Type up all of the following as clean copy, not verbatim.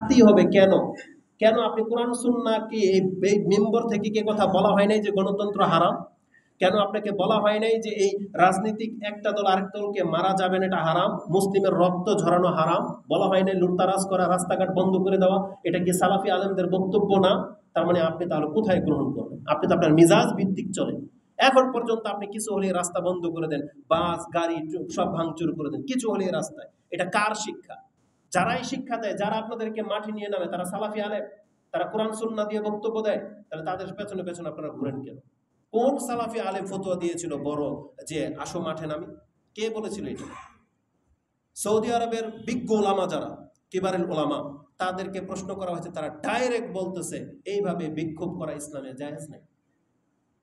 হবে কেন? কেন আপনি কোরআন সুন্নাহ কি এই মেম্বর থেকে কি কথা বলা হয় নাই যে গণতন্ত্র হারাম? কেন আপনাকে বলা হয় নাই যে এই রাজনীতিক একটা দল আরেক দলকে মারা যাবে না, এটা হারাম? মুসলিমের রক্ত ঝরানো হারাম? বলা হয় নাই লুটতারাজ করা, রাস্তাঘাট বন্ধ করে দেওয়া? এটা কি সালাফি আলেমদের বক্তব্য না? তার মানে আপনি তাহলে কোথায় গ্রহণ করবেন? আপনি তো আপনার মিজাজ ভিত্তিক চলেন। এখন পর্যন্ত আপনি কিছু হলে রাস্তা বন্ধ করে দেন, বাস গাড়ি সব ভাঙচুর করে দেন কিছু হলে রাস্তায়। এটা কার শিক্ষা? যারাই শিক্ষা দেয়, যারা আপনাদেরকে মাঠে নিয়ে নামে, তারা সালাফি আলেম, তারা কোরআন সুন্নাহ দিয়ে বক্তব্য দেয়। তাহলে তাদের পেছনে পেছনে আপনারা ঘুরেন কেন? কোন সালাফি আলেম ফতোয়া দিয়েছিল বড় যে আসো মাঠে নামি? কে বলেছিল এটা? সৌদি আরবের বিজ্ঞ ওলামা যারা কিবারেল ওলামা, তাদেরকে প্রশ্ন করা হয়েছে, তারা ডাইরেক্ট বলতেছে এইভাবে বিক্ষোভ করা ইসলামে জায়েজ নেই।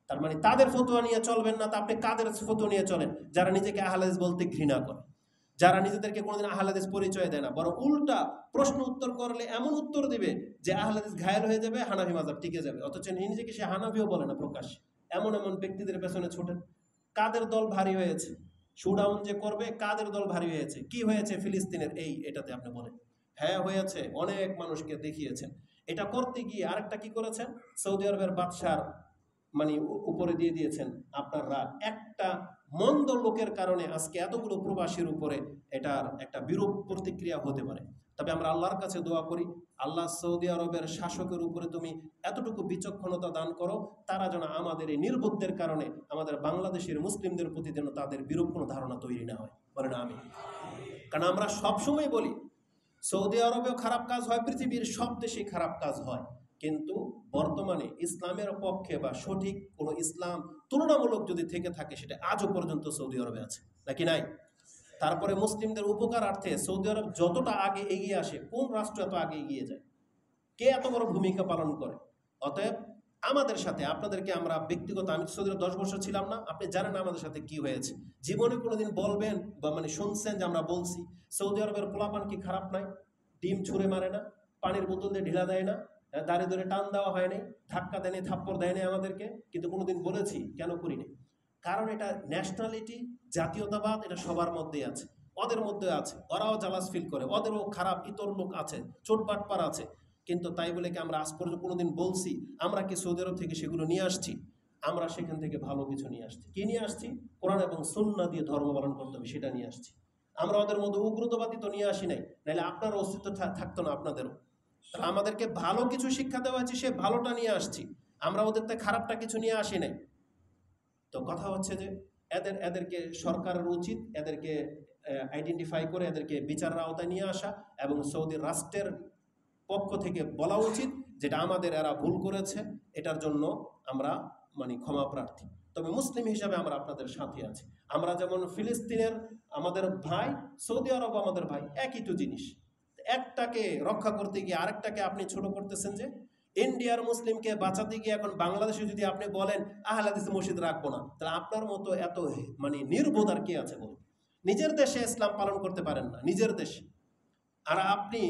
তার মানে তাদের ফতোয়া নিয়ে চলবেন না, তা আপনি কাদের ফতোয়া নিয়ে চলেন? যারা নিজেকে আহলে হাদিস বলতে ঘৃণা করে, যারা নিজেদেরকে কোনোদিন আহলে হাদিস পরিচয় দেয় না, বরং উল্টা প্রশ্ন উত্তর করলে এমন উত্তর দিবে যে আহলে হাদিস ঘায়েল হয়ে যাবে, হানাফি মাযহাব টিকে যাবে, অথচ নিজেকে সে হানাফিও বলে না প্রকাশ্যে। এমন এমন ব্যক্তিদের পেছনে ছোটেন। কাদের দল ভারী হয়েছে? শুডাউন যে করবে, কাদের দল ভারী হয়েছে? কি হয়েছে ফিলিস্তিনের এটাতে আপনি বলেন? হ্যাঁ হয়েছে, অনেক মানুষকে দেখিয়েছেন। এটা করতে গিয়ে আরেকটা কি করেছেন? সৌদি আরবের বাদশার মানে উপরে দিয়ে দিয়েছেন আপনার রাগ। একটা মন্দ লোকের কারণে আজকে এতগুলো প্রবাসীর উপরে এটার একটা বিরূপ প্রতিক্রিয়া হতে পারে। তবে আমরা আল্লাহর কাছে দোয়া করি, আল্লাহ সৌদি আরবের শাসকের উপরে তুমি এতটুকু বিচক্ষণতা দান করো, তারা যেন আমাদের এই নির্বুদ্ধের কারণে আমাদের বাংলাদেশের মুসলিমদের প্রতি যেন তাদের বিরূপ কোনো ধারণা তৈরি না হয়। বলেন আমিন। কারণ আমরা সবসময় বলি সৌদি আরবেও খারাপ কাজ হয়, পৃথিবীর সব দেশেই খারাপ কাজ হয়, কিন্তু বর্তমানে ইসলামের পক্ষে বা সঠিক কোনো ইসলাম তুলনামূলক যদি থেকে থাকে, সেটা আজও পর্যন্ত সৌদি আরবে আছে, নাকি নাই? তারপরে মুসলিমদের উপকারার্থে সৌদি আরব যতটা আগে এগিয়ে আসে, কোন রাষ্ট্র এত আগে এগিয়ে যায়? কে এত বড় ভূমিকা পালন করে? অতএব আমাদের সাথে আপনাদেরকে আমরা ব্যক্তিগত, আমি সৌদি আরব 10 বছর ছিলাম না, আপনি জানেন আমাদের সাথে কি হয়েছে। জীবনে কোনোদিন বলবেন বা মানে শুনছেন যে আমরা বলছি সৌদি আরবের পোলাপান কি খারাপ নাই? ডিম ছুঁড়ে মারে না, পানির বোতল দিয়ে ঢিলা দেয় না, দাঁড়িয়ে ধরে টান দেওয়া হয় নাই, ধাক্কা দেয়নি, থাপ্পড় দেয়নি আমাদেরকে, কিন্তু কোনোদিন বলেছি? কেন করিনি? কারণ এটা ন্যাশনালিটি, জাতীয়তাবাদ, এটা সবার মধ্যেই আছে, ওদের মধ্যে আছে, ওরাও জালাস ফিল করে, ওদেরও খারাপ ইতর লোক আছে, চোটবাটপার আছে। কিন্তু তাই বলে কি আমরা আজ পর্যন্ত কোনোদিন বলছি? আমরা কি সৌদি আরব থেকে সেগুলো নিয়ে আসছি? আমরা সেখান থেকে ভালো কিছু নিয়ে আসছি। কি নিয়ে আসছি? কোরআন এবং সুন্নাহ দিয়ে ধর্ম পালন করতে হবে, সেটা নিয়ে আসছি। আমরা ওদের মধ্যে উগ্রতাবাদী তো নিয়ে আসি নাই, নাহলে আপনার অস্তিত্ব থাকতো না, আপনাদেরও। তাহলে আমাদেরকে ভালো কিছু শিক্ষা দেওয়া হয়েছে, সে ভালোটা নিয়ে আসছি, আমরা ওদের থেকে খারাপটা কিছু নিয়ে আসি নাই। তো কথা হচ্ছে যে এদেরকে সরকারের উচিত এদেরকে আইডেন্টিফাই করে এদেরকে বিচারের আওতায় নিয়ে আসা, এবং সৌদি রাষ্ট্রের পক্ষ থেকে বলা উচিত যেটা আমাদের এরা ভুল করেছে, এটার জন্য আমরা মানে ক্ষমা প্রার্থী। তবে মুসলিম হিসাবে আমরা আপনাদের সাথে আছি। আমরা যেমন ফিলিস্তিনের আমাদের ভাই, সৌদি আরব আমাদের ভাই, একই তো জিনিস। একটাকে রক্ষা করতে গিয়ে আরেকটাকে আপনি ছোট করতেছেন। যে ইন্ডিয়ার মুসলিমকে বাঁচাতে গিয়ে এখন বাংলাদেশে যদি আপনি বলেন আহলে হাদিস মসজিদ রাখবো না, তাহলে আপনার মতো এত মানে নির্বোধ আর কে আছে বলুন? নিজের দেশে ইসলাম পালন করতে পারেন না, নিজের দেশে, আর আপনি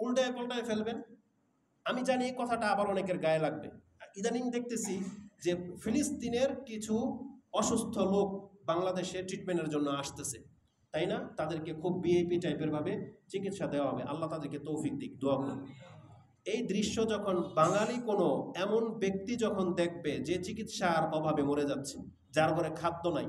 উল্টায় পাল্টায় ফেলবেন। আমি জানি এই কথাটা আবার অনেকের গায়ে লাগবে। ইদানিং দেখতেছি যে ফিলিস্তিনের কিছু অসুস্থ লোক বাংলাদেশে ট্রিটমেন্টের জন্য আসতেছে, তাই না? তাদেরকে খুব বিএপি টাইপের ভাবে চিকিৎসা দেওয়া হবে, আল্লাহ তাদেরকে তৌফিক দিক, দোয়া করুন। এই দৃশ্য যখন বাঙালি কোনো এমন ব্যক্তি যখন দেখবে যে চিকিৎসার অভাবে মরে যাচ্ছে, যার ঘরে খাদ্য নাই,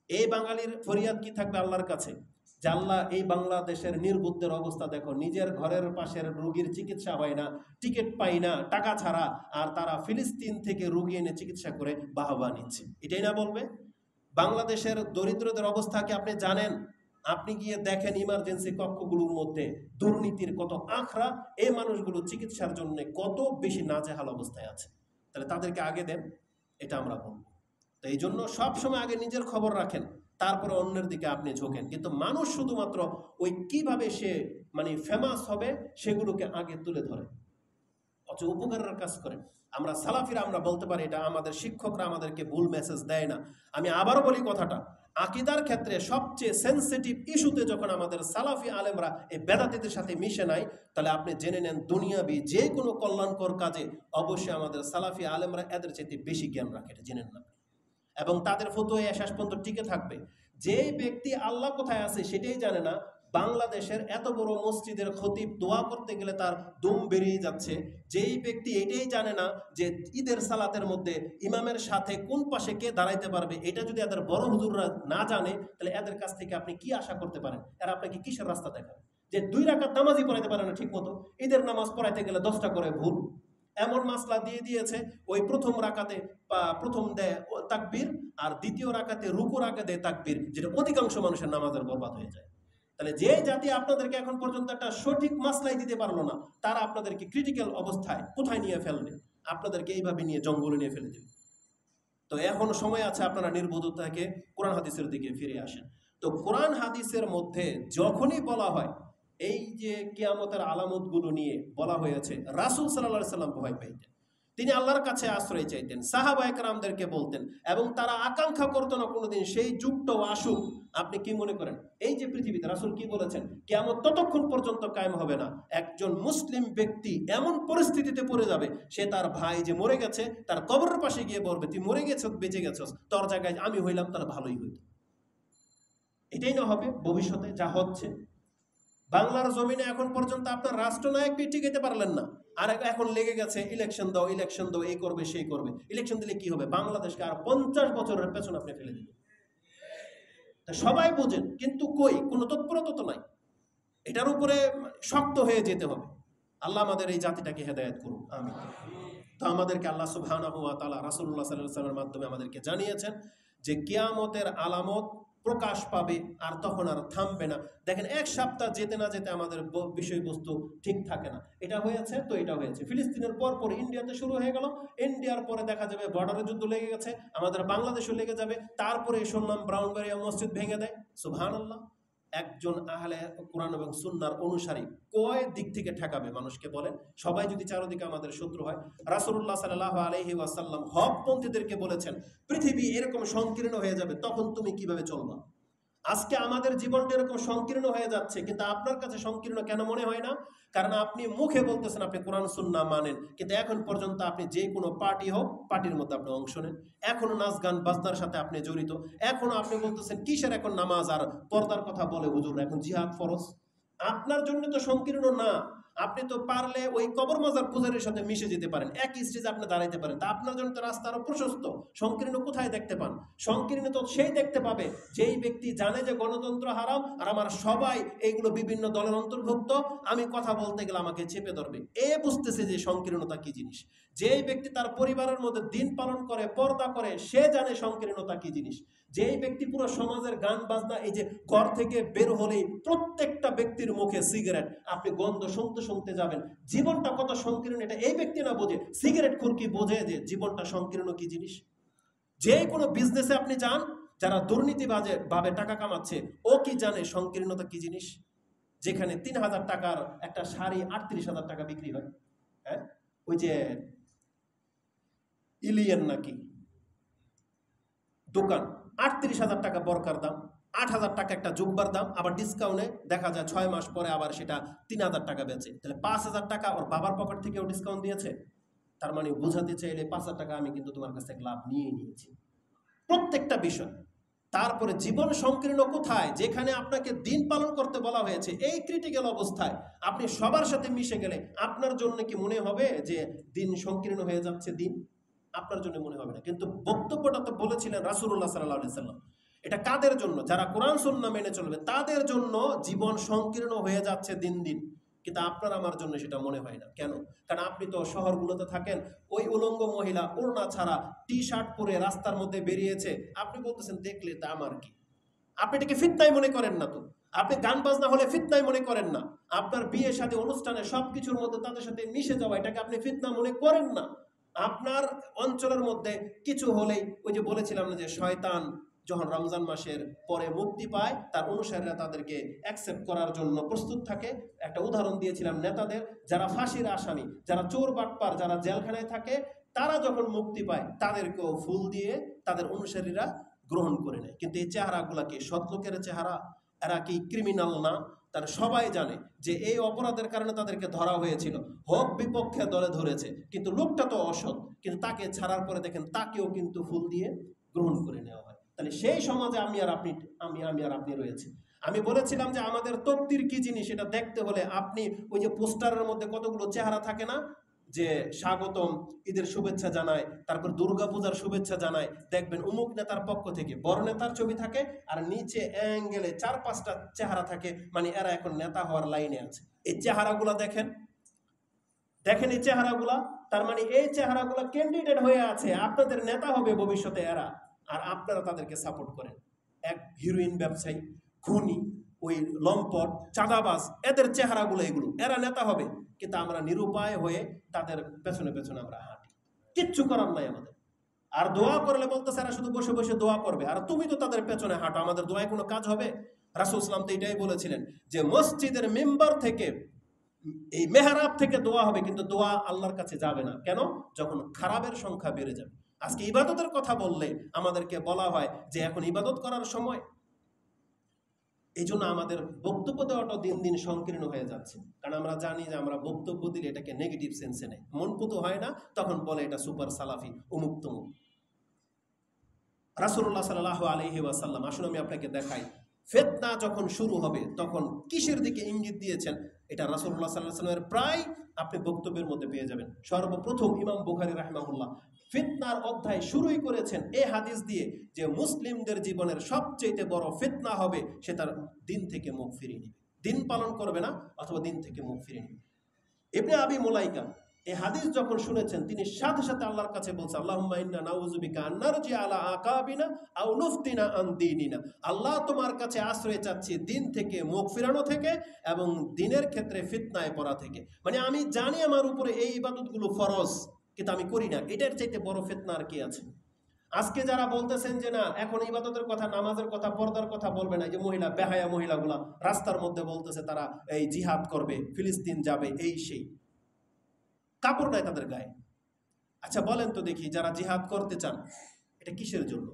এই বাঙালির ফরিয়াদ কি থাকবে আল্লাহর কাছে? যে আল্লাহ, এই বাংলাদেশের নির্বুদ্ধের অবস্থা দেখো, নিজের ঘরের পাশের রোগীর চিকিৎসা হয় না, টিকিট পাই না টাকা ছাড়া, আর তারা ফিলিস্তিন থেকে রোগী এনে চিকিৎসা করে বাহবা নিচ্ছে, এটাই না বলবে? বাংলাদেশের দরিদ্রদের অবস্থা কি আপনি জানেন? আপনি গিয়ে দেখেন ইমার্জেন্সি কক্ষগুলোর মধ্যে দুর্নীতির কত আখড়া, এই মানুষগুলো চিকিৎসার জন্য কত বেশি নাজেহাল অবস্থায় আছে। তাহলে তাদেরকে আগে দেন, এটা আমরা বলবো। তো এই জন্য সবসময় আগে নিজের খবর রাখেন, তারপরে অন্যের দিকে আপনি ঝোঁকেন। কিন্তু মানুষ শুধুমাত্র ওই কিভাবে সে মানে ফেমাস হবে সেগুলোকে আগে তুলে ধরে, অথচ উপকারের কাজ করেন। আমরা সালাফিরা আমরা বলতে পারি, এটা আমাদের শিক্ষকরা আমাদেরকে ভুল মেসেজ দেয় না। আমি আবারও বলি কথাটা, আকিদার ক্ষেত্রে সবচেয়ে সেন্সিটিভ ইস্যুতে যখন আমাদের সালাফি আলেমরা এই বেদাতিদের সাথে মিশে নাই, তাহলে আপনি জেনে নেন দুনিয়াবি যে কোনো কল্যাণকর কাজে অবশ্যই আমাদের সালাফি আলেমরা এদের চাইতে বেশি জ্ঞান রাখে, এটা জেনেন না? এবং তাদের ফতোয়া শেষ পর্যন্ত টিকে থাকবে। যে ব্যক্তি আল্লাহ কোথায় আছে সেটাই জানে না, বাংলাদেশের এত বড় মসজিদের খতিব দোয়া করতে গেলে তার দম বেরিয়ে যাচ্ছে। যেই ব্যক্তি এটাই জানে না যে ঈদের সালাতের মধ্যে ইমামের সাথে কোন পাশে কে দাঁড়াইতে পারবে, এটা যদি এদের বড় হুজুররা না জানে, তাহলে এদের কাছ থেকে আপনি কি আশা করতে পারেন? এরা আপনাকে কিসের রাস্তা দেখাবে? যে 2 রাকাত নামাজই পড়াইতে পারে না ঠিক মতো, ঈদের নামাজ পড়াইতে গেলে 10টা করে ভুল। এমন মাসলা দিয়ে দিয়েছে, ওই প্রথম রাকাতে প্রথম দেয় তাকবীর, আর দ্বিতীয় রাকাতে রুকুর আগে দেয় তাকবীর, যেটা অধিকাংশ মানুষের নামাজের বরবাদ হয়ে যায়। তাহলে যে জাতি আপনাদেরকে এখন পর্যন্ত একটা সঠিক মাসলাই দিতে পারলো না, তারা আপনাদেরকে ক্রিটিক্যাল অবস্থায় কোথায় নিয়ে ফেলবে? আপনাদেরকে এইভাবে নিয়ে জঙ্গলে নিয়ে ফেলে দেবে। তো এখন সময় আছে, আপনারা নির্বোধতা থেকে কোরআন হাদিসের দিকে ফিরে আসেন। তো কোরআন হাদিসের মধ্যে যখনই বলা হয় এই যে কিয়ামতের আলামতগুলো নিয়ে বলা হয়েছে, রাসূল সাল্লাল্লাহু আলাইহি সাল্লাম ভয় পাইতেন, তিনি আল্লাহর কাছে আশ্রয় চাইতেন, সাহাবা একরামদেরকে বলতেন, এবং তারা আকাঙ্ক্ষা করতো না কোনোদিন সেই যুগটাও আসুক। আপনি কি মনে করেন এই যে পৃথিবীতে রাসূল কি বলেছেন, কিয়ামত ততক্ষণ পর্যন্ত কায়েম হবে না, একজন মুসলিম ব্যক্তি এমন পরিস্থিতিতে পড়ে যাবে, সে তার ভাই যে মরে গেছে তার কবরের পাশে গিয়ে বলবে, তুই মরে গেছ বেঁচে গেছস, তোর জায়গায় আমি হইলাম তাহলে ভালোই হইতো। এটাই না হবে ভবিষ্যতে যা হচ্ছে। বাংলার জমিনে এখন পর্যন্ত আপনার রাষ্ট্রনায়ক টিকাইতে পারলেন না, আর এখন লেগে গেছে ইলেকশন দাও, ইলেকশন দাও, এই করবে সেই করবে। ইলেকশন দিলে কি হবে? বাংলাদেশকে আর 50 বছরের পেছনে আপনি ফেলে দিবেন। তা সবাই বোঝেন, কিন্তু কই কোনো তৎপরতা তো নাই। এটার উপরে শক্ত হয়ে যেতে হবে। আল্লাহ আমাদের এই জাতিটাকে হেদায়েত করুন, আমিন। তো আমাদেরকে আল্লাহ সুবহানাহু ওয়া তাআলা রাসূলুল্লাহ সাল্লাল্লাহু আলাইহি ওয়াসাল্লামের মাধ্যমে আমাদেরকে জানিয়েছেন যে কিয়ামতের আলামত প্রকাশ পাবে, আর তখন আর থামবে না। দেখেন 1 সপ্তাহ যেতে না যেতে আমাদের বিষয়বস্তু ঠিক থাকে না। এটা হয়েছে তো এটা হয়েছে, ফিলিস্তিনের পর ইন্ডিয়াতে শুরু হয়ে গেল, ইন্ডিয়ার পরে দেখা যাবে বর্ডারের যুদ্ধ লেগে গেছে, আমাদের বাংলাদেশও লেগে যাবে, তারপরে শুনলাম ব্রাউনবাড়িয়া মসজিদ ভেঙে দেয়। সুবহানাল্লাহ। একজন আহলে কোরআন এবং সুন্নাহর অনুসারী কয় দিক থেকে ঠেকাবে মানুষকে বলেন? সবাই যদি চারদিকে আমাদের শত্রু হয়। রাসূলুল্লাহ সাল্লাল্লাহু আলাইহি ওয়াসাল্লাম হকপন্থীদেরকে বলেছেন, পৃথিবী এরকম সংকীর্ণ হয়ে যাবে, তখন তুমি কিভাবে চলবা? আজকে আমাদের জীবনটা এরকম সংকীর্ণ হয়ে যাচ্ছে, কিন্তু আপনার কাছে সংকীর্ণ কেন মনে হয় না? কারণ আপনি মুখে বলতেছেন আপনি কোরআন সুন্নাহ মানেন, কিন্তু এখন পর্যন্ত আপনি যে কোনো পার্টি হোক, পার্টির মধ্যে আপনি অংশ নেন, এখনো নাচ গান বাজনার সাথে আপনি জড়িত, এখনো আপনি বলতেছেন কিসের এখন নামাজ আর পর্দার কথা বলে হুজুর, এখন জিহাদ ফরজ। আপনার জন্য তো সংকীর্ণ না। আপনি তো পারলে ওই কবর মাজার পূজারের সাথে মিশে যেতে পারেন, একই স্টেজে আপনি দাঁড়াইতে পারেন, তা আপনার জন্য তো রাস্তা আরো প্রশস্ত। সংকীর্ণ কোথায় দেখতে পান? সংকীর্ণ তো সেই দেখতে পাবে যেই ব্যক্তি জানে যে গণতন্ত্র হারাম, আর আমার সবাই এইগুলো বিভিন্ন দলের অন্তর্ভুক্ত, আমি কথা বলতে গেলে আমাকে চেপে ধরবে। এ বুঝতেছে যে সংকীর্ণতা কি জিনিস। যেই ব্যক্তি তার পরিবারের মধ্যে দিন পালন করে, পর্দা করে, সে জানে সংকীর্ণতা কি জিনিস। যেই ব্যক্তি পুরো সমাজের গান বাজনা, এই যে ঘর থেকে বের হলেই প্রত্যেকটা ব্যক্তির মুখে সিগারেট, আপনি গন্ধ শুনতে শুনতে যাবেন, জীবনটা কত সংকীর্ণ এটা এই ব্যক্তি না বোঝে, সিগারেট খোর কি বোঝে যে জীবনটা সংকীর্ণ কি জিনিস? যে কোনো বিজনেসে আপনি যান, যারা দুর্নীতিবাজে ভাবে টাকা কামাচ্ছে, ও কি জানে সংকীর্ণতা কি জিনিস? যেখানে 3000 টাকার একটা শাড়ি 38,000 টাকা বিক্রি হয়। হ্যাঁ, ওই যে ইলিয়ান নাকি দোকান, 38,000 টাকা বরকার দাম, 8,000 টাকা একটা জুব্বার দাম, আবার ডিসকাউন্টে দেখা যায় 6 মাস পরে আবার সেটা 3,000 টাকা বেচে। তাহলে 5,000 টাকা ওর বাবার পকেট থেকেও ডিসকাউন্ট দিয়েছে। তার মানে বোঝাতে চাইলে 5,000 টাকা আমি কিন্তু তোমার কাছ থেকে লাভ নিয়ে নিয়েছি। প্রত্যেকটা বিষয়। তারপরে জীবন সংকীর্ণ কোথায়? যেখানে আপনাকে দিন পালন করতে বলা হয়েছে, এই ক্রিটিক্যাল অবস্থায় আপনি সবার সাথে মিশে গেলে আপনার জন্য কি মনে হবে যে দিন সংকীর্ণ হয়ে যাচ্ছে? দিন আপনার জন্য মনে হবে না, কিন্তু বক্তব্যটা তো বলেছিলেন রাসূলুল্লাহ সাল্লাল্লাহু আলাইহি ওয়াসাল্লাম। এটা কাদের জন্য? যারা কোরআন সুন্নাহ মেনে চলবে, তাদের জন্য জীবন সংকীর্ণ হয়ে যাচ্ছে দিন দিন। কিন্তু আপনার আমার জন্য সেটা মনে হয় না। কেন? কারণ আপনি তো শহরগুলোতে থাকেন, ওই উলঙ্গ মহিলা ওড়না ছাড়া টি শার্ট পরে রাস্তার মধ্যে বেরিয়েছে, আপনি বলতেছেন দেখলে তা আমার কি? আপনি এটাকে ফিতনাই মনে করেন না তো? আপনি গান বাজনা হলে ফিতনাই মনে করেন না? আপনার বিয়ের সাথে অনুষ্ঠানে সবকিছুর মধ্যে তাদের সাথে মিশে যাওয়া, এটাকে আপনি ফিতনা মনে করেন না? আপনার অঞ্চলের মধ্যে কিছু হলেই, ওই যে বলেছিলাম না যে শয়তান যখন রমজান মাসের পরে মুক্তি পায়, তার অনুসারীরা তাদেরকে অ্যাকসেপ্ট করার জন্য প্রস্তুত থাকে। একটা উদাহরণ দিয়েছিলাম নেতাদের, যারা ফাঁসির আসামি, যারা চোর বাটপার, যারা জেলখানায় থাকে, তারা যখন মুক্তি পায় তাদেরকেও ফুল দিয়ে তাদের অনুসারীরা গ্রহণ করে নেয়। কিন্তু এই চেহারাগুলা কি সৎ লোকের চেহারা? এরা কি ক্রিমিনাল না? তারা সবাই জানে যে এই অপরাধের কারণে তাদেরকে ধরা হয়েছিল, হক বিপক্ষে দলে ধরেছে, কিন্তু লোকটা তো অসৎ, কিন্তু তাকে ছাড়ার পরে দেখেন তাকেও কিন্তু ফুল দিয়ে গ্রহণ করে নেওয়া হয়। তাহলে সেই সমাজে আমি আর আপনি রয়েছে। আমি বলেছিলাম যে আমাদের তকদির কি জিনিস এটা দেখতে হলে আপনি ওই যে পোস্টারের মধ্যে কতগুলো চেহারা থাকে না, যে স্বাগতম, ঈদের শুভেচ্ছা জানায়, তারপর দুর্গাপূজার শুভেচ্ছা জানায়, দেখবেন অমুক নেতার পক্ষ থেকে বড় নেতার ছবি থাকে, আর নিচে অ্যাঙ্গেলে 4-5টা চেহারা থাকে, মানে এরা এখন নেতা হওয়ার লাইনে আছে। এই চেহারাগুলা দেখেন, দেখেন এই চেহারাগুলা, তার মানে এই চেহারাগুলা ক্যান্ডিডেট হয়ে আছে, আপনাদের নেতা হবে ভবিষ্যতে এরা, আর আপনারা তাদেরকে সাপোর্ট করেন। এক হিরোইন ব্যবসায়ী, খুনি, ওই লম্পট, চাঁদাবাজ, এদের চেহারাগুলো এগুলো, এরা নেতা হবে, কিন্তু আমরা নিরুপায় হয়ে তাদের পেছনে পেছনে আমরা হাঁটি, কিচ্ছু করার নাই আমাদের। আর দোয়া করলে বলতেছে এরা শুধু বসে বসে দোয়া করবে, আর তুমি তো তাদের পেছনে হাঁটো, আমাদের দোয়ায় কোনো কাজ হবে? রাসূল সাল্লাল্লাহু আলাইহি ওয়াসাল্লাম তো এটাই বলেছিলেন যে মসজিদের মিম্বার থেকে, এই মেহরাব থেকে দোয়া হবে, কিন্তু দোয়া আল্লাহর কাছে যাবে না। কেন? যখন খারাপের সংখ্যা বেড়ে যাবে। আজকে ইবাদতের কথা বললে আমাদেরকে বলা হয় যে এখন ইবাদত করার সময়। এই জন্য আমাদের বক্তব্য দেওয়াটা দিন দিন সংকীর্ণ হয়ে যাচ্ছে, কারণ আমরা জানি যে আমরা বক্তব্য দিলে এটাকে নেগেটিভ সেন্সে নেয়, মনপুত হয় না, তখন বলে এটা সুপার সালাফি, অমুক তমুক। রাসূলুল্লাহ সাল্লাল্লাহু আলাইহি ওয়াসাল্লাম, আসুন আমি আপনাকে দেখাই, ফিতনা যখন শুরু হবে তখন কিসের দিকে ইঙ্গিত দিয়েছেন, এটা রাসূলুল্লাহ সাল্লাল্লাহু আলাইহি ওয়াসাল্লামের প্রায় আপনি বক্তব্যের মধ্যে পেয়ে যাবেন। সর্বপ্রথম ইমাম বুখারী রাহিমাহুল্লাহ ফিতনার অধ্যায় শুরুই করেছেন এই হাদিস দিয়ে, যে মুসলিমদের জীবনের সবচেয়ে বড় ফিতনা হবে সে তার দিন থেকে মুখ ফিরিয়ে নেবে, দিন পালন করবে না, অথবা দিন থেকে মুখ ফিরিয়ে নেবে। ইবনে আবি মুলাইকা এই হাদিস যখন শুনেছেন, তিনি সাথে সাথে আল্লাহর কাছে বলছেন, আল্লাহুম্মা ইন্না নাউযু বিকা আন নারজি আলা আকাবিনা আও নুফতিনা আন দীনিনা। আল্লাহ, তোমার কাছে আশ্রয় চাচ্ছি দিন থেকে মুখ ফিরানো থেকে, এবং দিনের ক্ষেত্রে ফিতনায় পড়া থেকে। মানে আমি জানি আমার উপরে এই ইবাদতগুলো ফরজ, কিন্তু আমি করি না, এটার চাইতে বড় ফিতনা আর কি আছে? আজকে যারা বলতেছেন যে না এখন ইবাদতের কথা, নামাজের কথা, পর্দার কথা বলবে না, যে মহিলা, বেহায়া মহিলাগুলা রাস্তার মধ্যে বলতেছে তারা এই জিহাদ করবে, ফিলিস্তিন যাবে, এই সেই, কাপড় নাই তাদের গায়ে। আচ্ছা বলেন তো দেখি, যারা জিহাদ করতে চান এটা কিসের জন্য?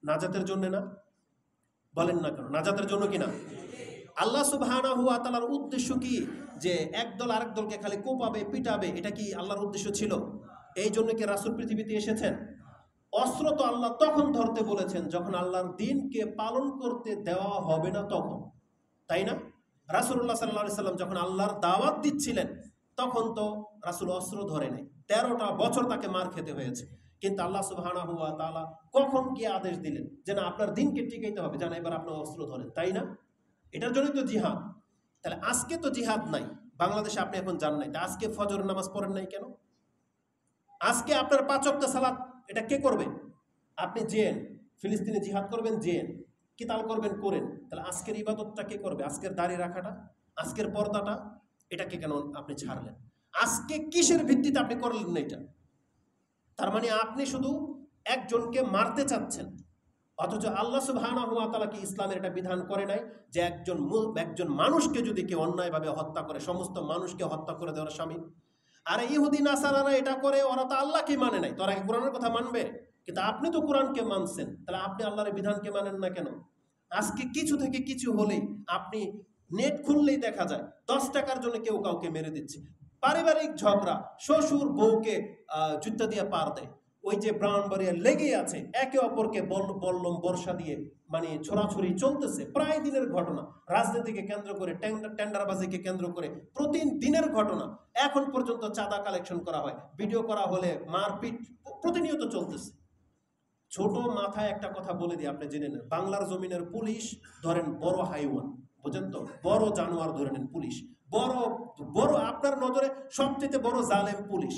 নাজাতের জন্য না? বলেন না কেন, নাজাতের জন্য কিনা? আল্লাহ সুবহানাহু ওয়া তাআলার উদ্দেশ্য কি যে একদল আরেক দলকে খালি কোপাবে, পিটাবে? এটা কি আল্লাহর উদ্দেশ্য ছিল? এই জন্য কি রাসূল পৃথিবীতে এসেছেন? অস্ত্র তো আল্লাহ তখন ধরতে বলেছেন যখন আল্লাহর দ্বীনকে পালন করতে দেওয়া হবে না তখন, তাই না? রাসূলুল্লাহ সাল্লাল্লাহু আলাইহি সাল্লাম যখন আল্লাহর দাওয়াত দিচ্ছিলেন তখন তো রাসূল অস্ত্র ধরে নাই, 13টা বছর তাকে মার খেতে হয়েছে, কিন্তু আল্লাহ সুবহানাহু ওয়া তাআলা কখন গিয়ে আদেশ দিলেন যে না আপনার দ্বীনকে টিকাইতে হবে, জানা এবার আপনার অস্ত্র ধরেন, তাই না? এটার জন্যই তো জিহাদ। তাহলে আজকে তো জিহাদ নাই বাংলাদেশে, আপনি এখন জান নাই, তা আজকে ফজর নামাজ পড়েন নাই কেন? আজকে আপনার 5 ওয়াক্ত সালাত এটা কে করবে? আপনি জেন, ফিলিস্তিনে জিহাদ করবেন জেন, কিতাল করবেন করেন, তাহলে আজকের ইবাদতটা কে করবে? আজকের দাড়ি রাখাটা, আজকের পর্দাটা, এটাকে কেন আপনি ছাড়লেন? আজকে কিসের ভিত্তিতে আপনি করলেন না এটা? তার মানে আপনি শুধু একজনকে মারতে চাচ্ছেন, অথচ আল্লাহ সুবহানাহু ওয়া তাআলা কি ইসলামের এটা বিধান করে নাই যে একজন মানুষকে যদি কেউ অন্যায়ভাবে হত্যা করে সমস্ত মানুষকে হত্যা করে দেওয়ার শামিল? আর ইহুদি নাসারারা এটা করে, ওরা তো আল্লাহকে মানে নাই, তোরা কি কোরআনের কথা মানবে? কিন্তু আপনি তো কোরআনকে মানছেন, তাহলে আপনি আল্লাহর বিধানকে মানেন না কেন? আজকে কিছু থেকে কিছু হলেই আপনি নেট খুললেই দেখা যায় 10 টাকার জন্য কেউ কাউকে মেরে দিচ্ছে, পারিবারিক ঝগড়া, শ্বশুর বউকে জুতা দিয়ে পার দেয়, ওই যে ব্রাহ্মণবাড়িয়া লেগেই আছে, একে অপরকে বল্লম বর্ষা দিয়ে মানে ছোড়াছড়ি চলতেছে, প্রায় দিনের ঘটনা, রাজনীতিকে কেন্দ্র করে, টেন্ডারবাজিকে কেন্দ্র করে প্রতিদিনের ঘটনা। এখন পর্যন্ত চাঁদা কালেকশন করা হয়, ভিডিও করা হলে মারপিট প্রতিনিয়ত চলতেছে। ছোট মাথায় একটা কথা বলে দিই, আপনি জেনে নেন, বাংলার জমিনের পুলিশ ধরেন বড় হাইওয়ান, বুঝেন তো, বড় জানোয়ার ধরে নেন পুলিশ, বড় বড় আপনার নজরে সবচেয়ে বড় জালেম পুলিশ,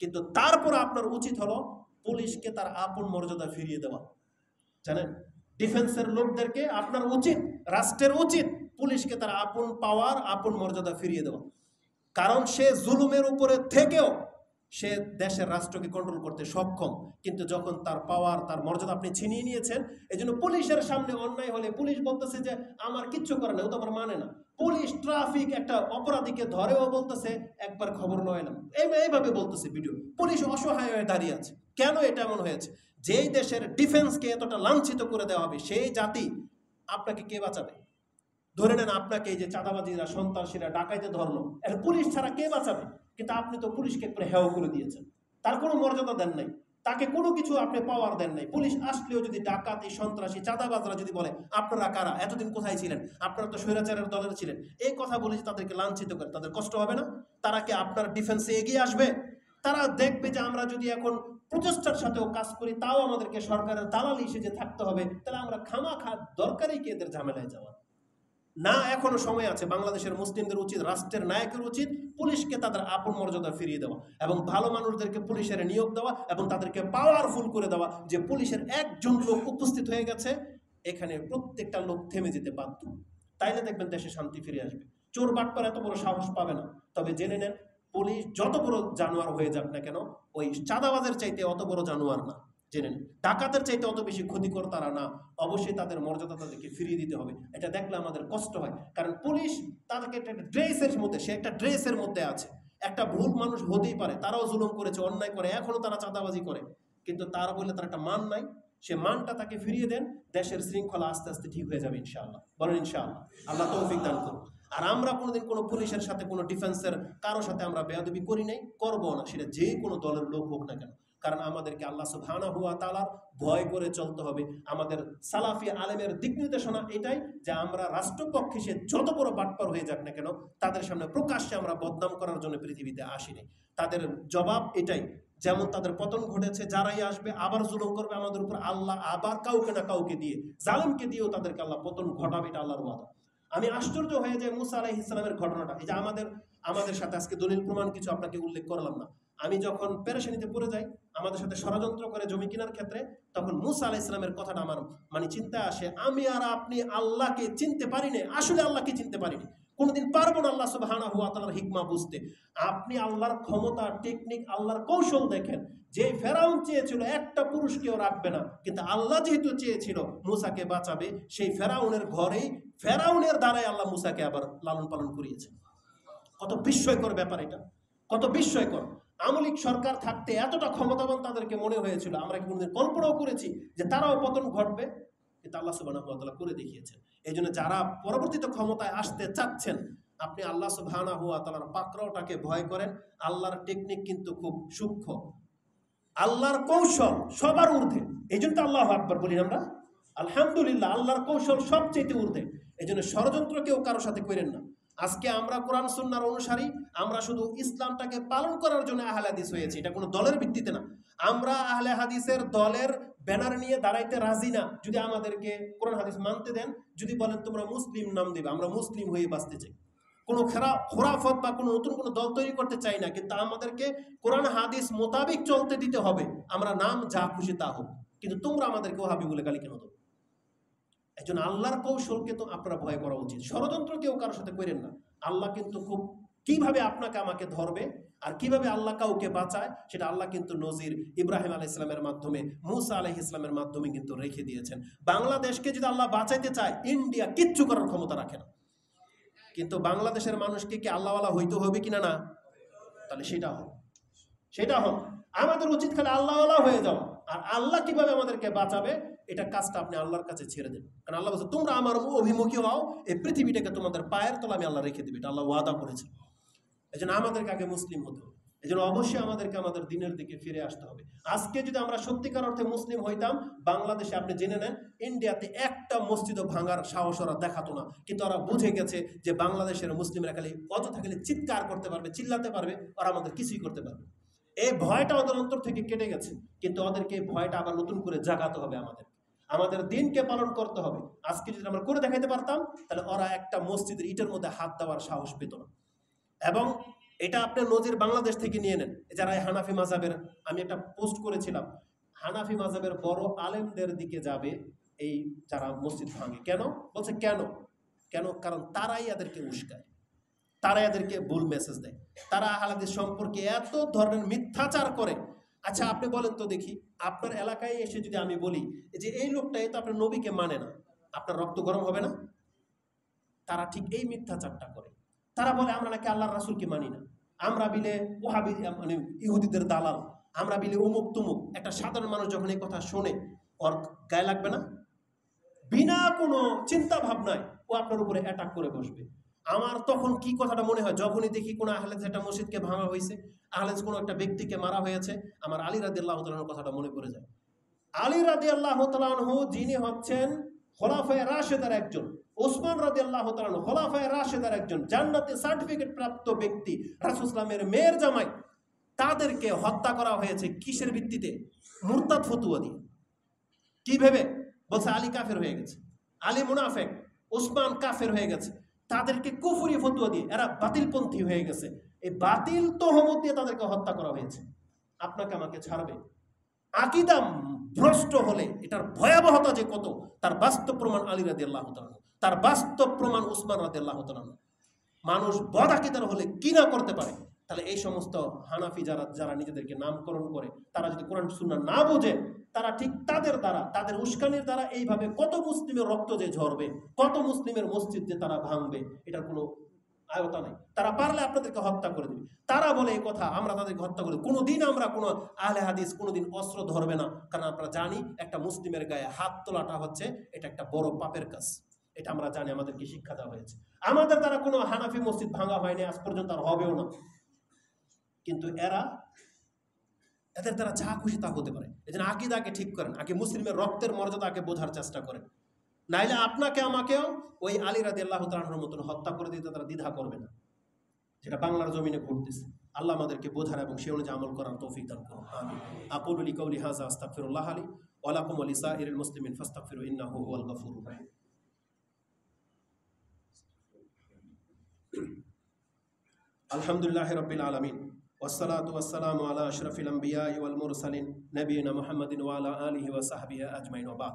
কিন্তু তারপর আপনার উচিত হলো পুলিশকে তার আপন মর্যাদা ফিরিয়ে দেওয়া। জানেন, ডিফেন্সের লোকদেরকে আপনার উচিত, রাষ্ট্রের উচিত পুলিশকে তার আপন পাওয়ার, আপন মর্যাদা ফিরিয়ে দেওয়া, কারণ সে জুলুমের উপরে থেকেও সে দেশের রাষ্ট্রকে কন্ট্রোল করতে সক্ষম, কিন্তু যখন তার পাওয়ার, তার মর্যাদা আপনি ছিনিয়ে নিয়েছেন, এই জন্য পুলিশের সামনে অন্যায় হলে পুলিশ বলতেছে যে আমার কিচ্ছু করে না, ও তো আমার মানে না। পুলিশ ট্রাফিক একটা অপরাধীকে ধরেও বলতেছে একবার খবর নয়লাম, এইভাবে বলতেছে ভিডিও। পুলিশ অসহায় হয়ে দাঁড়িয়ে আছে। কেন এটা এমন হয়েছে? যেই দেশের ডিফেন্সকে এতটা লাঞ্ছিত করে দেওয়া হবে, সেই জাতি আপনাকে কে বাঁচাবে? ধরে নেন আপনাকে এই যে চাঁদাবাজিরা, সন্ত্রাসীরা, ডাকাইতে ধরলো, পুলিশ ছাড়া কে বাঁচাবে? কিন্তু আপনি তো পুলিশকে একটু হেয় করে দিয়েছেন, তার কোনো মর্যাদা দেন নাই। তাকে কোনো কিছু আপনি পাওয়ার দেন নাই। পুলিশ আসলেও যদি ডাকাতি, সন্ত্রাসী, চাঁদাবাজরা যদি বলে আপনারা কারা, এতদিন কোথায় ছিলেন, আপনারা তো স্বৈরাচারের দলের ছিলেন, এই কথা বলে যে তাদেরকে লাঞ্ছিত করে, তাদের কষ্ট হবে না? তারা কি আপনার ডিফেন্সে এগিয়ে আসবে? তারা দেখবে যে আমরা যদি এখন প্রচেষ্টার সাথেও কাজ করি, তাও আমাদেরকে সরকারের দালালি সেজে থাকতে হবে, তাহলে আমরা খামাখা দরকারই কি এদের ঝামেলায় যাওয়া? না, এখনো সময় আছে। বাংলাদেশের মুসলিমদের উচিত, রাষ্ট্রের নায়কের উচিত পুলিশকে তাদের আপন মর্যাদা ফিরিয়ে দেওয়া এবং ভালো মানুষদেরকে পুলিশের নিয়োগ দেওয়া এবং তাদেরকে পাওয়ারফুল করে দেওয়া, যে পুলিশের একজন লোক উপস্থিত হয়ে গেছে, এখানে প্রত্যেকটা লোক থেমে যেতে বাধ্য। তাইলে দেখবেন দেশে শান্তি ফিরে আসবে। চোর বাটপার এত বড় সাহস পাবে না। তবে জেনে নেন, পুলিশ যত বড় জানোয়ার হয়ে যাক না কেন, ওই চাঁদাবাজের চাইতে অত বড় জানোয়ার না। জেনে নেন, ডাকাতের চাইতে অত বেশি ক্ষতিকর তারা না। অবশ্যই তাদের মর্যাদা তাদেরকে ফিরিয়ে দিতে হবে। এটা দেখলে আমাদের কষ্ট হয়, কারণ পুলিশ তাদেরকে একটা ড্রেসের মধ্যে, সে একটা ড্রেসের মধ্যে আছে। একটা ভুল মানুষ হতেই পারে, তারাও জুলুম করেছে, অন্যায় করে, এখনো তারা চাঁদাবাজি করে, কিন্তু তারা বললে তার একটা মান নাই। সে মানটা তাকে ফিরিয়ে দেন, দেশের শৃঙ্খলা আস্তে আস্তে ঠিক হয়ে যাবে ইনশাআল্লাহ। বলেন ইনশাআল্লাহ। আল্লাহ তৌফিক দান করুন। আর আমরা কোনোদিন কোনো পুলিশের সাথে, কোনো ডিফেন্সের কারোর সাথে আমরা বেয়াদবি করি নাই, করবো না, সেটা যে কোনো দলের লোক হোক না কেন। কারণ আমাদেরকে আল্লাহ সুবহানাহু ওয়া তাআলার ভয় করে চলতে হবে। আমাদের সালাফি আলেমের দিক নির্দেশনা এটাই যে আমরা রাষ্ট্রপক্ষে সে যত বড় বাটপার হয়ে যাক না কেন, তাদের সামনে প্রকাশ্যে আমরা বদনাম করার জন্য পৃথিবীতে আসিনি। তাদের জবাব এটাই, যেমন তাদের পতন ঘটেছে, যারাই আসবে আবার জুলুম করবে আমাদের উপর, আল্লাহ আবার কাউকে না কাউকে দিয়ে, জালেমকে দিয়েও তাদেরকে আল্লাহ পতন ঘটাবে, এটা আল্লাহর ওয়াদা। আমি আশ্চর্য হয়ে যাই মুসা আলাইহিস সালামের ঘটনাটা। এই যে আমাদের সাথে আজকে দলিল প্রমাণ কিছু আপনাকে উল্লেখ করলাম না। আমি যখন পেরেশানিতে পড়ে যাই, আমাদের সাথে ষড়যন্ত্র করে জমি কেনার ক্ষেত্রে, তখন মুসা আলাইহিস সালামের কথাটা আমার চিন্তায় আসে, আমি আর আপনি আল্লাহকে চিনতে পারিনি, আসলে আল্লাহকে চিনতে পারিনি, কোনোদিন পারবো না আল্লাহ সুবহানাহু ওয়া তাআলার হিকমা বুঝতে। আপনি আল্লাহর ক্ষমতা, টেকনিক, আল্লাহর কৌশল দেখেন। যে ফেরাউন চেয়েছিল একটা পুরুষকেও রাখবে না, কিন্তু আল্লাহ যেহেতু চেয়েছিল মুসাকে বাঁচাবে, সেই ফেরাউনের ঘরেই, ফেরাউনের দ্বারাই আল্লাহ মুসাকে আবার লালন পালন করিয়েছে। কত বিস্ময়কর ব্যাপার এটা, কত বিস্ময়কর। আমলিক সরকার থাকতে এতটা ক্ষমতাবান তাদেরকে মনে হয়েছিল, আমরা কি কোনোদিন কল্পনাও করেছি যে তারাও পতন ঘটবে? কিন্তু আল্লাহ সুবহানাহু ওয়া তাআলা করে দেখিয়েছেন। এই জন্য যারা পরবর্তীতে ক্ষমতায় আসতে চাচ্ছেন, আপনি আল্লাহ সুবহানাহু ওয়া তাআলার পাকড়াওটাকে ভয় করেন। আল্লাহর টেকনিক কিন্তু খুব সূক্ষ্ম, আল্লাহর কৌশল সবার ঊর্ধ্বে। এই জন্য তো আল্লাহু আকবার বলি আমরা, আলহামদুলিল্লাহ, আল্লাহর কৌশল সবচেয়ে ঊর্ধ্বে। এই জন্য ষড়যন্ত্র কেউ কারোর সাথে করেন না। আজকে আমরা কোরআন সুন্নাহর অনুসারী, আমরা শুধু ইসলামটাকে পালন করার জন্য আহলে হাদিস হয়েছি, এটা কোনো দলের ভিত্তিতে না। আমরা আহলে হাদিসের দলের ব্যানার নিয়ে দাঁড়াইতে রাজি না। যদি আমাদেরকে কোরআন হাদিস মানতে দেন, যদি বলেন তোমরা মুসলিম নাম দেবে, আমরা মুসলিম হয়ে বাঁচতে চাই। কোনো খোরাফত বা কোনো নতুন কোনো দল তৈরি করতে চাই না, কিন্তু আমাদেরকে কোরআন হাদিস মোতাবিক চলতে দিতে হবে। আমরা নাম যা খুশি তা হোক, কিন্তু তোমরা আমাদেরকে ওহাবি বলে গালি কেন দেবো? একজন আল্লাহর কৌশলকে তো আপনারা ভয় করা উচিত। ষড়যন্ত্র কেউ কারোর সাথে করেন না। আল্লাহ কিন্তু খুব কিভাবে আপনাকে আমাকে ধরবে আর কিভাবে আল্লাহ কাউকে বাঁচায়, সেটা আল্লাহ কিন্তু নজির ইব্রাহিম আলাইহিস সালামের মাধ্যমে, মুসা আলাইহিস সালামের মাধ্যমে কিন্তু রেখে দিয়েছেন। বাংলাদেশকে যদি আল্লাহ বাঁচাইতে চায়, ইন্ডিয়া কিচ্ছু করার ক্ষমতা রাখে না। কিন্তু বাংলাদেশের মানুষকে কি আল্লাহওয়ালা হইতে হবে কিনা? না, তাহলে সেটা হোক। আমাদের উচিত খালি আল্লাহওয়ালা হয়ে যাওয়া। আর আল্লাহ কিভাবে আমাদেরকে বাঁচাবে, এটা কাজটা আপনি আল্লাহর কাছে ছেড়ে দেন। কারণ আল্লাহ বলছে তোমরা আমার অভিমুখী হও, এই পৃথিবীটাকে তোমাদের পায়ের তলা আমি আল্লাহ রেখে দেবে, এটা আল্লাহ ওয়াদা করেছে। এই জন্য আমাদেরকে আগে মুসলিম হতে হবে। এই জন্য অবশ্যই আমাদেরকে আমাদের দিনের দিকে ফিরে আসতে হবে। আজকে যদি আমরা সত্যিকার অর্থে মুসলিম হইতাম, বাংলাদেশে আপনি জেনে নেন, ইন্ডিয়াতে একটা মসজিদও ভাঙার সাহস ওরা দেখাতো না। কিন্তু ওরা বুঝে গেছে যে বাংলাদেশের মুসলিমরা খালি অযথা খালি চিৎকার করতে পারবে, চিল্লাতে পারবে, ওরা আমাদের কিছুই করতে পারবে। এই ভয়টা ওদের অন্তর থেকে কেটে গেছে। কিন্তু ওদেরকে এই ভয়টা আবার নতুন করে জাগাতে হবে। আমাদের দিনকে পালন করতে হবে। আজকে যদি আমরা করে দেখাইতে পারতাম, তাহলে ওরা একটা মসজিদের ইটের মধ্যে হাত দেওয়ার সাহস পেত না। এবং এটা আপনার নজির বাংলাদেশ থেকে নিয়ে নেন। যারা হানাফি মাযহাবের, আমি একটা পোস্ট করেছিলাম, হানাফি মাযহাবের বড় আলেমদের দিকে যাবে এই যারা মসজিদ ভাঙে। কেন বলছে? কেন? কারণ তারাই এদেরকে উস্কায়, তারাই এদেরকে ভুল মেসেজ দেয়, তারা আহলে হাদিস সম্পর্কে এত ধরনের মিথ্যাচার করে। আচ্ছা আপনি বলেন তো দেখি, আপনার এলাকায় এসে যদি আমি বলি যে এই লোকটাই তো আপনার নবীকে মানে না, আপনার রক্ত গরম হবে না? তারা ঠিক এই মিথ্যাচারটা করে। তারা বলে আমরা নাকি আল্লাহর রাসূলকে মানি না, আমরা বিলে ওহাবি ইহুদিদের দালাল, আমরা বিলে অমুক তুমুক। একটা সাধারণ মানুষ যখন এই কথা শোনে, ওর গায়ে লাগবে না? বিনা কোনো চিন্তা ভাবনায় ও আপনার উপরে অ্যাটাক করে বসবে। আমার তখন কি কথাটা মনে হয়, যখনই দেখি কোনো আহলে হাদিস একটা মসজিদকে ভাঙা হয়েছে, আহলে কোনো একটা ব্যক্তিকে মারা হয়েছে, আমার আলী রাদিয়াল্লাহু তাআলার কথাটা মনে পড়ে যায়। আলী রাদিয়াল্লাহু তাআলা আনহু যিনি হচ্ছেন খোলাফায়ে রাশেদার একজন, ওসমান রাদিয়াল্লাহু তাআলা আনহু খোলাফায়ে রাশেদার একজন, জান্নাতে সার্টিফিকেট প্রাপ্ত ব্যক্তি, রাসূল সাল্লাল্লাহু আলাইহি মেয়ের জামাই, তাদেরকে হত্যা করা হয়েছে কিসের ভিত্তিতে? মুরতাদ ফতোয়া দিয়ে। কি ভেবে? বলছে আলী কাফের হয়ে গেছে, আলী মুনাফিক, ওসমান কাফের হয়ে গেছে, তাদেরকে কুফরি ফতোয়া দিয়ে এরা বাতিলপন্থী হয়ে গেছে, এই বাতিল তহমত দিয়ে তাদেরকে হত্যা করা হয়েছে। আপনাকে আমাকে ছাড়বে? আকীদা ভ্রষ্ট হলে এটার ভয়াবহতা যে কত তার বাস্তব প্রমাণ আলী রাদিয়াল্লাহু তাআলা, তার বাস্তব প্রমাণ উসমান রাদিয়াল্লাহু তাআলা। মানুষ বদ আকীদার হলে কি না করতে পারে। তাহলে এই সমস্ত হানাফি যারা নিজেদেরকে নামকরণ করে, তারা যদি কোরআন সুন্নাহ না বোঝে, তারা ঠিক তাদের দ্বারা, তাদের উস্কানির দ্বারা এইভাবে কত মুসলিমের রক্ত যে ঝরবে, কত মুসলিমের মসজিদ যে তারা ভাঙবে, এটার কোনো আয়তা নাই। তারা পারলে আপনাদেরকে হত্যা করে দেবে। তারা বলে এই কথা, আমরা তাদেরকে হত্যা করি, কোনোদিন আমরা কোনো আহলে হাদিস কোনোদিন অস্ত্র ধরবে না, কারণ আমরা জানি একটা মুসলিমের গায়ে হাত তোলাটা হচ্ছে এটা একটা বড় পাপের কাজ। এটা আমরা জানি, আমাদেরকে শিক্ষা দেওয়া হয়েছে। আমাদের দ্বারা কোনো হানাফি মসজিদ ভাঙা হয়নি আজ পর্যন্ত, আর হবেও না। কিন্তু এদের দ্বারা যা খুশি তা হতে পারে। এই জন্য আকীদাকে ঠিক করেন, আগে মুসলিমের রক্তের মর্যাদাকে বোঝার চেষ্টা করেন, নাইলে আপনাকে আমাকেও ওই আলী রাদিয়াল্লাহু তাআলার মতন হত্যা করে দিতে তারা দ্বিধা করবে না, যেটা বাংলার জমিনে ঘটতেছে। আল্লাহ আমাদেরকে বোঝার এবং সে অনুযায়ী আমল করার তৌফিক দান করুন। আমিন। আকুলু লিকাউলি হাযা আস্তাগফিরুল্লাহ লি ওয়া লাকুম ওয়া লিসাইরিল মুসলিমিন ফাস্তাগফিরু ইন্নাহু হুয়াল গফুরুর রাহিম। আলহামদুলিল্লাহি রাব্বিল আলামিন ওয়াসসালাতু ওয়াসসালামু আলা আশরাফিল আমবিয়াই ওয়াল মুরসালিন নবিয়িনা মুহাম্মাদিন ওয়া আলা আলিহি ওয়া সাহবিহি আজমাইন। ওয়া বাদ।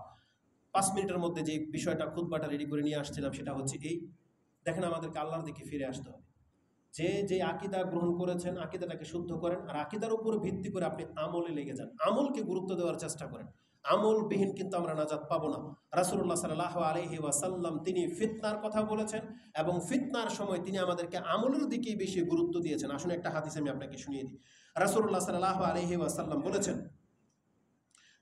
5 মিনিটের মধ্যে যে বিষয়টা খুতবাটা রেডি করে নিয়ে আসছিলাম সেটা হচ্ছে এই, দেখেন আমাদেরকে আল্লাহর দিকে ফিরে আসতে হবে। যে আকীদা গ্রহণ করেছেন আকীদাটাকে শুদ্ধ করেন, আর আকীদার উপর ভিত্তি করে আপনি আমলে লেগে যান, আমলকে গুরুত্ব দেওয়ার চেষ্টা করেন। আমলবিহীন কিন্তু আমরা নাজাত পাবো না। রাসূলুল্লাহ সাল্লাল্লাহু আলাইহি ওয়াসাল্লাম তিনি ফিতনার কথা বলেছেন এবং ফিতনার সময় তিনি আমাদেরকে আমলের দিকেই বেশি গুরুত্ব দিয়েছেন। আসুন একটা হাদিস আমি আপনাকে শুনিয়ে দিই। রাসূলুল্লাহ সাল্লাল্লাহু আলাইহি ওয়াসাল্লাম বলেছেন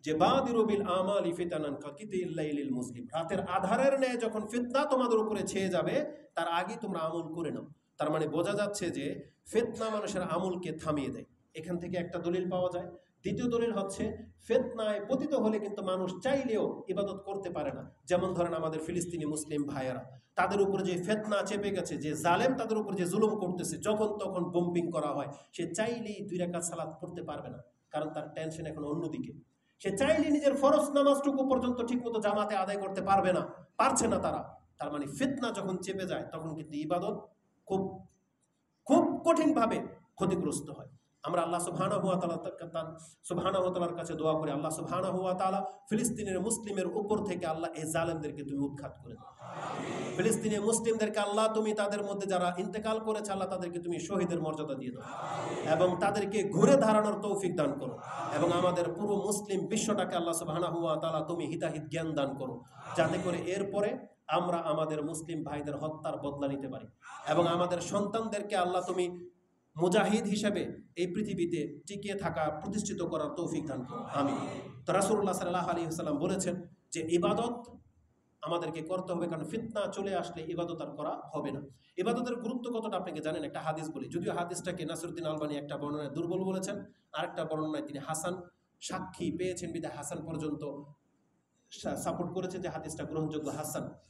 যে বাদিরু বিল আমালি ফিতানান কাকিতিল লাইলিল মুসলিম, রাতের আধারের ন্যায় যখন ফিতনা তোমাদের উপরে ছেয়ে যাবে তার আগে তোমরা আমল করে নাও। তার মানে বোঝা যাচ্ছে যে ফিতনা মানুষের আমলকে থামিয়ে দেয়। এখান থেকে একটা দলিল পাওয়া যায়। দ্বিতীয় দলিল হচ্ছে ফিতনায় পতিত হলে কিন্তু মানুষ চাইলেও ইবাদত করতে পারে না। যেমন ধরেন আমাদের ফিলিস্তিনি মুসলিম ভাইয়েরা, তাদের উপরে যে ফিতনা চেপে গেছে, যে জালেম তাদের উপর যে জুলুম করতেছে, যখন তখন বোম্বিং করা হয়, সে চাইলেই 2 রাকাত সালাত পড়তে পারবে না, কারণ তার টেনশন এখন অন্যদিকে। সে চাইলে নিজের ফরজ নামাজটুকু পর্যন্ত ঠিকমতো জামাতে আদায় করতে পারবে না, পারছে না তারা। তার মানে ফিতনা যখন চেপে যায় তখন কিন্তু ইবাদত খুব খুব কঠিনভাবে ক্ষতিগ্রস্ত হয়। আমরা আল্লাহ সুবহানাহু ওয়া তাআলার কাছে দোয়া করি, আল্লাহ সুবহানাহু ওয়া তাআলা ফিলিস্তিনের মুসলিমের উপর থেকে আল্লাহ এই জালেমদেরকে তুমি উৎখাত করে দাও। ফিলিস্তিনের মুসলিমদেরকে আল্লাহ তুমি তাদের মধ্যে যারা ইন্তেকাল করেছে আল্লাহ তাদেরকে তুমি শহীদের মর্যাদা দিয়ে দাও এবং তাদেরকে ঘুরে দাঁড়ানোর তৌফিক দান করো এবং আমাদের পুরো মুসলিম বিশ্বটাকে আল্লাহ সুবহানাহু ওয়া তাআলা তুমি হিতাহিত জ্ঞান দান করো, যাতে করে এরপরে আমরা আমাদের মুসলিম ভাইদের হত্যার বদলা নিতে পারি এবং আমাদের সন্তানদেরকে আল্লাহ তুমি মুজাহিদ হিসেবে এই পৃথিবীতে টিকিয়ে থাকা, প্রতিষ্ঠিত করার তৌফিক দান করো। আমিন। তো রাসূলুল্লাহ সাল্লাল্লাহু আলাইহি ওয়াসাল্লাম বলেছেন যে ইবাদত আমাদেরকে করতে হবে, কারণ ফিতনা চলে আসলে ইবাদত আর করা হবে না। ইবাদতের গুরুত্ব কতটা আপনাকে জানেন? একটা হাদিস বলি, যদিও হাদিসটাকে নাসিরউদ্দিন আলবানী একটা বর্ণনায় দুর্বল বলেছেন, আরেকটা বর্ণনায় তিনি হাসান সাক্ষী পেয়েছেন বিধায় হাসান পর্যন্ত সাপোর্ট করেছে যে হাদিসটা গ্রহণযোগ্য।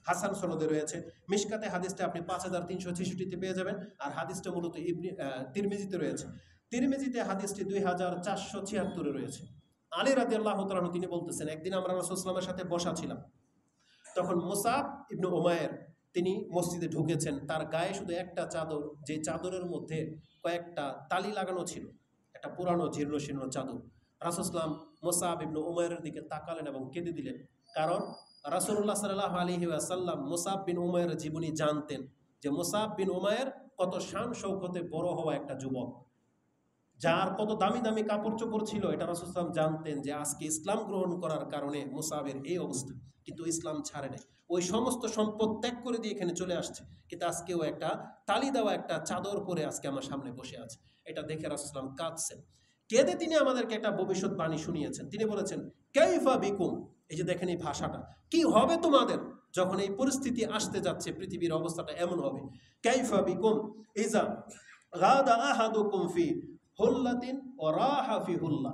হাসান সনদে রয়েছে। মিশকাতে হাদিসটা আপনি 5366-তে পেয়ে যাবেন, আর হাদিসটা মূলত তিরমিজিতে রয়েছে। তিরমিজিতে হাদিসটি 2476-এ রয়েছে। আলী রাদিয়াল্লাহু তাআলা তিনি বলতেছেন, একদিন আমরা রাসূল সাল্লাল্লাহু আলাইহি ওয়াসাল্লামের সাথে বসা ছিলাম, তখন মুসাব ইবনে উমায়ের তিনি মসজিদে ঢুকেছেন, তার গায়ে শুধু একটা চাদর, যে চাদরের মধ্যে কয়েকটা তালি লাগানো ছিল, একটা পুরানো জীর্ণ শীর্ণ চাদর। রাসূল সাল্লাল্লাহু আলাইহি ওয়াসাল্লাম মুসাব ইবনে উমায়েরের দিকে তাকালেন এবং কেঁদে দিলেন, কারণ রাসূলুল্লাহ সাল্লাল্লাহু আলাইহি ওয়াসাল্লাম মুসাব বিন উমায়েরের জীবনী জানতেন যে মুসাব বিন উমায়ের কত শান শৌকতে বড় হওয়া একটা যুবক, যার কত দামি দামি কাপড় চোপড় ছিল, এটা রাসূল সাল্লাল্লাহু আলাইহি ওয়াসাল্লাম জানতেন যে আজকে ইসলাম গ্রহণ করার কারণে মুসাবের এই অবস্থা, কিন্তু ইসলাম ছাড়ে নাই। ওই সমস্ত সম্পদ ত্যাগ করে দিয়ে এখানে চলে আসছে, কিন্তু আজকেও একটা তালি দেওয়া একটা চাদর পরে আজকে আমার সামনে বসে আছে। এটা দেখে রাসূল সাল্লাল্লাহু আলাইহি ওয়াসাল্লাম কাঁদছেন। কেঁদে তিনি আমাদেরকে একটা ভবিষ্যৎবাণী শুনিয়েছেন। তিনি বলেছেন, কাইফা বিকুম, এই যে দেখেন এই ভাষাটা, কি হবে তোমাদের যখন এই পরিস্থিতি আসতে যাচ্ছে, পৃথিবীর অবস্থাটা এমন হবে। কাইফা বিকুম ইজা গাদা আহাদুকুম ফি হুল্লাতিন ও রাহা ফি হুল্লা।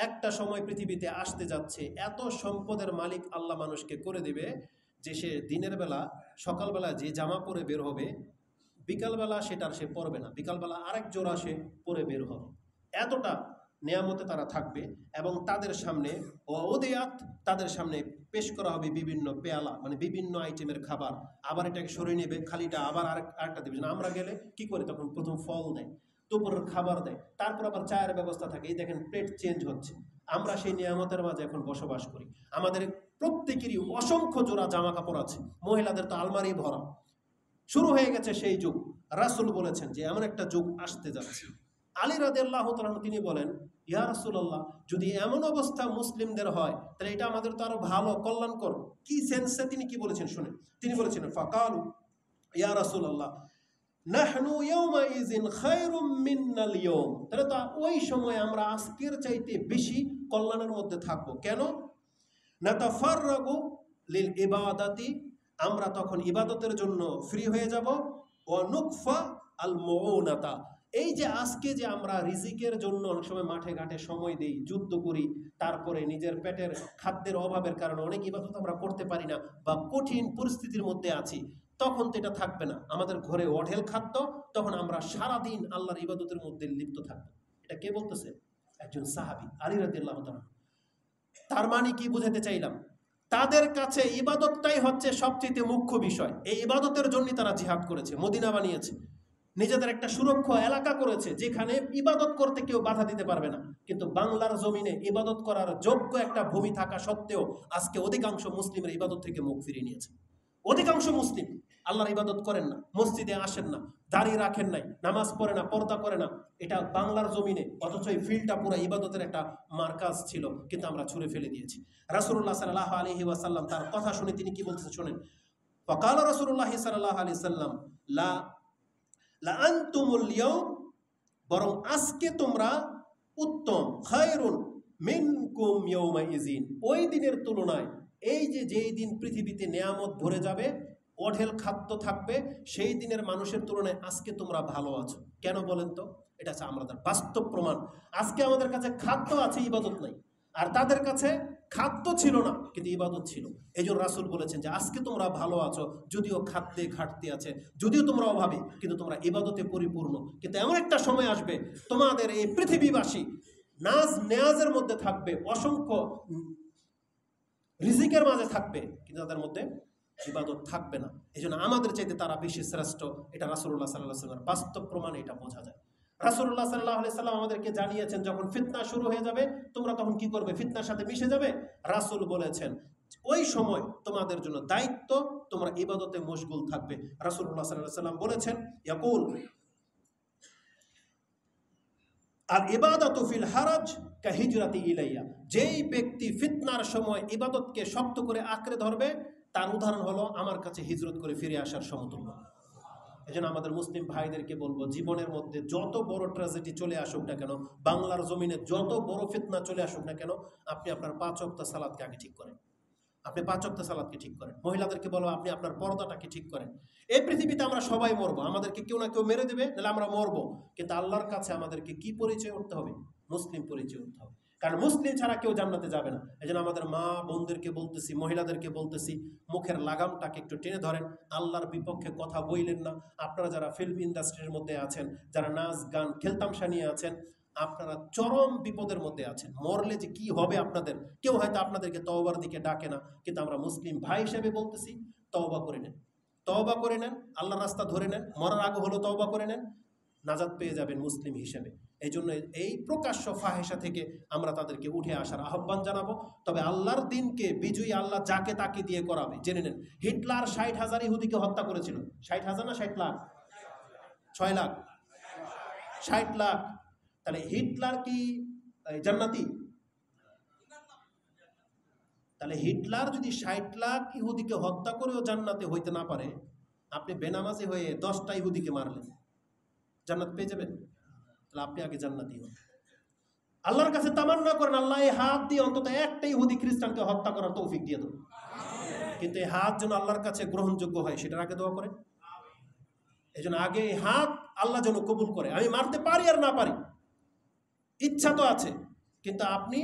একটা সময় পৃথিবীতে আসতে যাচ্ছে, এত সম্পদের মালিক আল্লাহ মানুষকে করে দিবে যে সে দিনের বেলা সকালবেলা যে জামা পরে বের হবে, বিকালবেলা সেটার সে পরবে না, বিকালবেলা আরেক জোড়া সে পরে বের হবে। এতটা নিয়ামতে তারা থাকবে। এবং তাদের সামনে ওদেয়াত, তাদের সামনে পেশ করা হবে বিভিন্ন পেয়ালা, মানে বিভিন্ন আইটেমের খাবার। আবার এটাকে সরিয়ে নেবে, খালিটা আবার আরেকটা দেবে। আমরা গেলে কি করে, তখন প্রথম ফল দেয়, দুপুরের খাবার দেয়, তারপর আবার চায়ের ব্যবস্থা থাকে। এই দেখেন প্লেট চেঞ্জ হচ্ছে। আমরা সেই নিয়ামতের মাঝে এখন বসবাস করি। আমাদের প্রত্যেকেরই অসংখ্য জোড়া জামা কাপড় আছে, মহিলাদের তো আলমারি ভরা। শুরু হয়ে গেছে সেই যুগ। রাসূল বলেছেন যে এমন একটা যুগ আসতে যাচ্ছে। আলী রাদিয়াল্লাহু তাআলা তিনি বলেন, ইয়া রাসূলুল্লাহ, যদি এমন অবস্থা মুসলিমদের হয় তাহলে এটা আমাদের তো আরো ভালো, কল্যাণকর। কি সেন্সে তিনি কি বলেছেন শুনেন। তিনি বলেছেন, ফাকালু ইয়া রাসূলুল্লাহ নাহনু ইয়াউমাইযিন খায়রুম মিনাল ইয়াউম। তাহলে তো ওই সময় আমরা আজকের চাইতে বেশি কল্যাণের মধ্যে থাকব। কেন? নাতাফাররাগু লিল ইবাদাতি, আমরা তখন ইবাদতের জন্য ফ্রি হয়ে যাব। ওয়া নুকফা আল মুউনাতা, এই যে আজকে যে আমরা রিজিকের জন্য অনেক সময় মাঠে ঘাটে সময় দেই, যুদ্ধ করি, তারপরে নিজের পেটের খাদ্যের অভাবের কারণে অনেক ইবাদত আমরা করতে পারি না, বা কঠিন পরিস্থিতির মধ্যে আছি, তখন তো এটা থাকবে না। আমাদের ঘরে অঢেল খাদ্য, তখন আমরা সারাদিন আল্লাহর ইবাদতের মধ্যে লিপ্ত থাকবো। এটা কে বলতেছে? একজন সাহাবী, আলী রাদিয়াল্লাহু তাআলা। তার মানে কি বুঝাতে চাইলাম? তাদের কাছে ইবাদতটাই হচ্ছে সবচেয়ে মুখ্য বিষয়। এই ইবাদতের জন্য তারা জিহাদ করেছে, মদিনা বানিয়েছে, নিজেদের একটা সুরক্ষা এলাকা করেছে যেখানে ইবাদত করতে কেউ বাধা দিতে পারবে না। কিন্তু বাংলার জমিনে ইবাদত করার যোগ্য একটা ভূমি থাকা সত্ত্বেও আজকে অধিকাংশ মুসলিমের ইবাদত থেকে মুখ ফিরিয়ে নিয়েছে। অধিকাংশ মুসলিম আল্লাহর ইবাদত করেন না, মসজিদে আসেন না, দাড়ি রাখেন নাই, নামাজ পড়ে না, পর্দা করে না। এটা বাংলার জমিনে, অথচ এই ফিল্ডটা পুরো ইবাদতের একটা মার্কাজ ছিল, কিন্তু আমরা ছুঁড়ে ফেলে দিয়েছি। রাসূলুল্লাহ সাল্লাল্লাহু আলাইহি ওয়াসাল্লাম তার কথা শুনে তিনি কি বলতেছেন শুনেন। ফাকাল রাসূলুল্লাহ সাল্লাল্লাহু আলাইহি সাল্লাম লা লা আনতুমুল ইয়াউম, বরং আজকে তোমরা উত্তম, খায়রুন মিনকুম ইয়াউমাইযিন, ওই দিনের তুলনায়, এই যে যেই দিন পৃথিবীতে নেয়ামত ভরে যাবে, অঢেল খাদ্য থাকবে, সেই দিনের মানুষের তুলনায় আজকে তোমরা ভালো আছো। কেন বলেন তো? এটা হচ্ছে আমাদের বাস্তব প্রমাণ। আজকে আমাদের কাছে খাদ্য আছে, ইবাদত নাই। আর তাদের কাছে খাদ্য ছিল না, কিন্তু ইবাদত ছিল। এই জন্য রাসূল বলেছেন যে আজকে তোমরা ভালো আছো, যদিও খাদ্যে ঘাটতি আছে, যদিও তোমরা অভাবী, কিন্তু তোমরা ইবাদতে পরিপূর্ণ। কিন্তু এমন একটা সময় আসবে তোমাদের এই পৃথিবীবাসী নাজ নেয়াজের মধ্যে থাকবে, অসংখ্য রিজিকের মাঝে থাকবে, কিন্তু তাদের মধ্যে ইবাদত থাকবে না। এই জন্য আমাদের চাইতে তারা বেশি শ্রেষ্ঠ। এটা রাসূলুল্লাহ সাল্লাল্লাহু আলাইহি ওয়াসাল্লামের বাস্তব প্রমাণ, এটা বোঝা যায়। রাসূলুল্লাহ সাল্লাল্লাহু আলাইহি সাল্লাম আমাদেরকে জানিয়েছেন, যখন ফিতনা শুরু হয়ে যাবে তোমরা তখন কি করবে? ফিতনার সাথে মিশে যাবে। রাসূল বলেছেন ওই সময় তোমাদের জন্য দায়িত্ব, তোমরা ইবাদতে মশগুল থাকবে। রাসূলুল্লাহ সাল্লাল্লাহু আলাইহি সাল্লাম বলেছেন, ইয়াকুল আর ইবাদাতু ফিল হারাজ কা হিজরাতি ইলাইয়া, যেই ব্যক্তি ফিতনার সময় ইবাদতকে শক্ত করে আঁকড়ে ধরবে, তার উদাহরণ হলো আমার কাছে হিজরত করে ফিরে আসার সমতুল্য। এই জন্য আমাদের মুসলিম ভাইদেরকে বলবো, জীবনের মধ্যে যত বড় ট্র্যাজেডি চলে আসুক না কেন, বাংলার জমিনে যত বড় ফিতনা চলে আসুক না কেন, আপনি আপনার 5 ওয়াক্ত সালাতকে আগে ঠিক করেন। আপনি 5 ওয়াক্ত সালাতকে ঠিক করেন। মহিলাদেরকে বলো আপনি আপনার পর্দাটাকে ঠিক করেন। এই পৃথিবীতে আমরা সবাই মরবো, আমাদেরকে কেউ না কেউ মেরে দেবে, নাহলে আমরা মরবো। কিন্তু আল্লাহর কাছে আমাদেরকে কি পরিচয় উঠতে হবে? মুসলিম পরিচয় উঠতে হবে। কারণ মুসলিম ছাড়া কেউ জান্নাতে যাবে না। এই জন্য আমাদের মা বোনদেরকে বলতেছি, মহিলাদেরকে বলতেছি, মুখের লাগামটাকে একটু টেনে ধরেন, আল্লাহর বিপক্ষে কথা বইলেন না। আপনারা যারা ফিল্ম ইন্ডাস্ট্রির মধ্যে আছেন, যারা নাচ গান খেলতামশা নিয়ে আছেন, আপনারা চরম বিপদের মধ্যে আছেন। মরলে যে কি হবে আপনাদের, কেউ হয়তো আপনাদেরকে তওবার দিকে ডাকে না, কিন্তু আমরা মুসলিম ভাই হিসেবে বলতেছি, তওবা করে নেন, তওবা করে নেন, আল্লাহর রাস্তা ধরে নেন। মরার আগে হলো তওবা করে নেন, নাজাত পেয়ে যাবেন মুসলিম হিসেবে। এই জন্য এই প্রকাশ্য ফাহেসা থেকে আমরা তাদেরকে উঠে আসার আহ্বান জানাবো। তবে আল্লাহর দিনকে বিজয়ী আল্লাহ যাকে তাকে দিয়ে করাবে। জেনে নেন, হিটলার 60,000 ইহুদিকে হত্যা করেছিল। 60,000 না 60 লাখ? 6 লাখ, 60 লাখ। তাহলে হিটলার কি জান্নাতি? তাহলে হিটলার যদি 60 লাখ ইহুদিকে হত্যা করেও জান্নাতে হইতে না পারে, আপনি বেনামাজি হয়ে 10টা ইহুদিকে মারলেন, জান্নাত পেয়ে যাবেন? তাহলে আপনি আগে জান্নাতি হন। আল্লাহর কাছে তামান্না করেন, আল্লাহ এই হাত দিয়ে অন্তত একটা ইহুদি খ্রিস্টানকে হত্যা করার তৌফিক দিয়ে দেন। কিন্তু এই হাত যেন আল্লাহর কাছে গ্রহণযোগ্য হয়, সেটার আগে দোয়া করেন। এই জন্য আগে এই হাত আল্লাহ যেন কবুল করে। আমি মারতে পারি আর না পারি, ইচ্ছা তো আছে, কিন্তু আপনি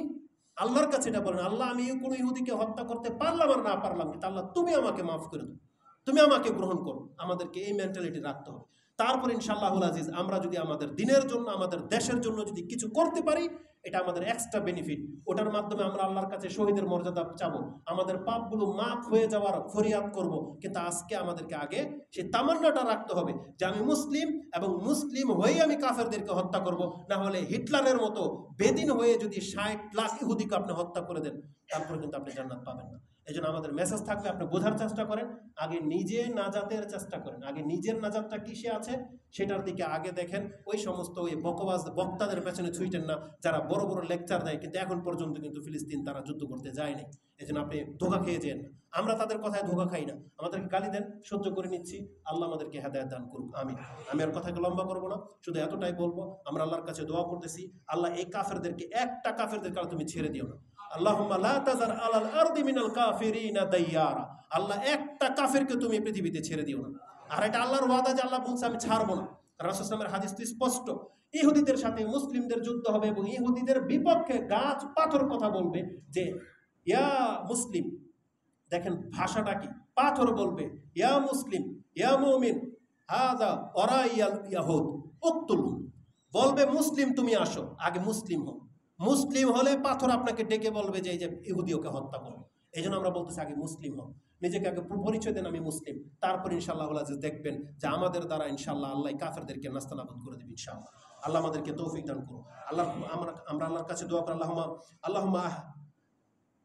আল্লাহর কাছে এটা বলেন, আল্লাহ আমি কোনো ইহুদিকে হত্যা করতে পারলাম আর না পারলাম, কিন্তু আল্লাহ তুমি আমাকে মাফ করে দাও, তুমি আমাকে গ্রহণ করো। আমাদেরকে এই মেন্টালিটি রাখতে হবে। তারপর ইনশাআল্লাহুল আজিজ আমরা যদি আমাদের দিনের জন্য, আমাদের দেশের জন্য যদি কিছু করতে পারি, এটা আমাদের এক্সট্রা বেনিফিট। ওটার মাধ্যমে আমরা আল্লাহর কাছে শহীদের মর্যাদা চাবো, আমাদের পাপগুলো মাফ হয়ে যাওয়ার ফরিয়াদ করব। কিন্তু আজকে আমাদেরকে আগে সেই তামান্নাটা রাখতে হবে যে আমি মুসলিম, এবং মুসলিম হয়ে আমি কাফেরদেরকে হত্যা করব। না হলে হিটলারের মতো বেদিন হয়ে যদি 60 লাখ ইহুদিকে আপনি হত্যা করে দেন, তারপরে কিন্তু আপনি জান্নাত পাবেন না। এই জন্য আমাদের মেসেজ থাকবে, আপনি বোঝার চেষ্টা করেন, আগে নিজে নাজাতের চেষ্টা করেন, আগে নিজের নাজাতটা কিসে আছে সেটার দিকে আগে দেখেন। ওই সমস্ত ওই বকবাজ বক্তাদের পেছনে ছুইটেন না, যারা বড় বড় লেকচার দেয় কিন্তু এখন পর্যন্ত কিন্তু ফিলিস্তিন তারা যুদ্ধ করতে যায়নি। এই জন্য আপনি ধোঁকা খেয়ে যেন না। আমরা তাদের কথায় ধোঁকা খাই না, আমাদেরকে গালি দেন, সহ্য করে নিচ্ছি। আল্লাহ আমাদেরকে হেদায়েত দান করুক, আমিন। আমি আর কথাকে লম্বা করবো না, শুধু এতটাই বলবো, আমরা আল্লাহর কাছে দোয়া করতেছি, আল্লাহ এই কাফেরদেরকে, একটা কাফেরদেরকে তুমি ছেড়ে দিও না। আল্লাহুম্মা লা তাযার আলাল আরদি মিনাল কাফিরিনা দাইয়ারা। আল্লাহ একটা কাফেরকে তুমি পৃথিবীতে ছেড়ে দিও না। আর এটা আল্লাহর ওয়াদা যে আল্লাহ বলছে আমি ছাড়বো না। রাসূল সাল্লাল্লাহু আলাইহি ওয়াসাল্লামের হাদিস তো স্পষ্ট, ইহুদিদের সাথে মুসলিমদের যুদ্ধ হবে এবং ইহুদিদের বিপক্ষে গাছ পাথর কথা বলবে যে ইয়া মুসলিম, দেখেন ভাষাটা কি, পাথর বলবে ইয়া মুসলিম ইয়া মুমিন হাযা ওরাইয়াল ইয়াহুদ উকতুলু, বলবে মুসলিম তুমি আসো, আগে মুসলিম হও। মুসলিম হলে পাথর আপনাকে ডেকে বলবে যে এই যে ইহুদি ওকে হত্যা করো। এই জন্য আমরা বলতেছি আগে মুসলিম হও, নিজেকে আগে পরিচয় দেন আমি মুসলিম। তারপর ইনশাআল্লাহ দেখবেন যে আমাদের দ্বারা ইনশাআল্লাহ আল্লাহ কাফেরদেরকে নাস্তানাবুদ করে দেবে ইনশাআল্লাহ। আল্লাহ আমাদেরকে তৌফিক দান করুন। আল্লাহ আমরা আল্লাহর কাছে দোয়া করি, আল্লাহুম্মা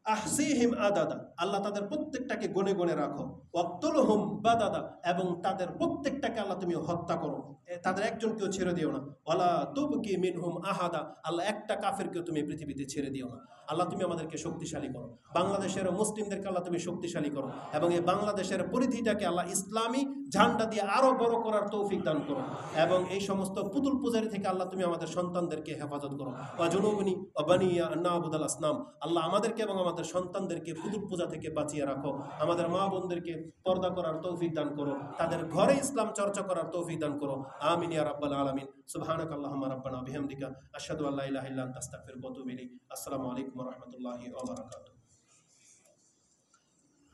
আহসিহিম আদাদা, আল্লাহ তাদের প্রত্যেকটাকে গনে গনে রাখো। ওয়াকতুলহুম বাদাদা, এবং তাদের প্রত্যেকটাকে আল্লাহ তুমি হত্যা করো, তাদের একজনকেও ছেড়ে দিও না। ওয়ালা তুবকি মিনহুম আহাদা, আল্লাহ একটা কাফেরকেও তুমি পৃথিবীতে ছেড়ে দিও না। আল্লাহ তুমি আমাদেরকে শক্তিশালী করো, বাংলাদেশের মুসলিমদেরকে আল্লাহ তুমি শক্তিশালী করো, এবং এই বাংলাদেশের পরিধিটাকে আল্লাহ ইসলামী ঝান্ডা দিয়ে আরো বড় করার তৌফিক দান করো, এবং এই সমস্ত পুতুল পূজারি থেকে আল্লাহ তুমি আমাদের সন্তানদেরকে হেফাজত করো। ওয়া জুনুবনি ওয়া বানিয়া আন না'বুদাল আসনাম, আল্লাহ আমাদেরকে এবং আমাদের সন্তানদেরকে পুতুল পূজা থেকে বাঁচিয়ে রাখো। আমাদের মা বোনদেরকে পর্দা করার তৌফিক দান করো, তাদের ঘরে ইসলাম চর্চা করার তৌফিক দান করো, আমিন ইয়া রাব্বাল আলামিন। সুবহানাকাল্লাহুম্মা রাব্বানা বিহামদিকা আশহাদু আল্লা ইলাহা ইল্লা আনতা আস্তাগফিরুকা ওয়া আতুবু ইলাইক। আসসালামু আলাইকুম ওয়া রাহমাতুল্লাহি ওয়া বারাকাতুহু।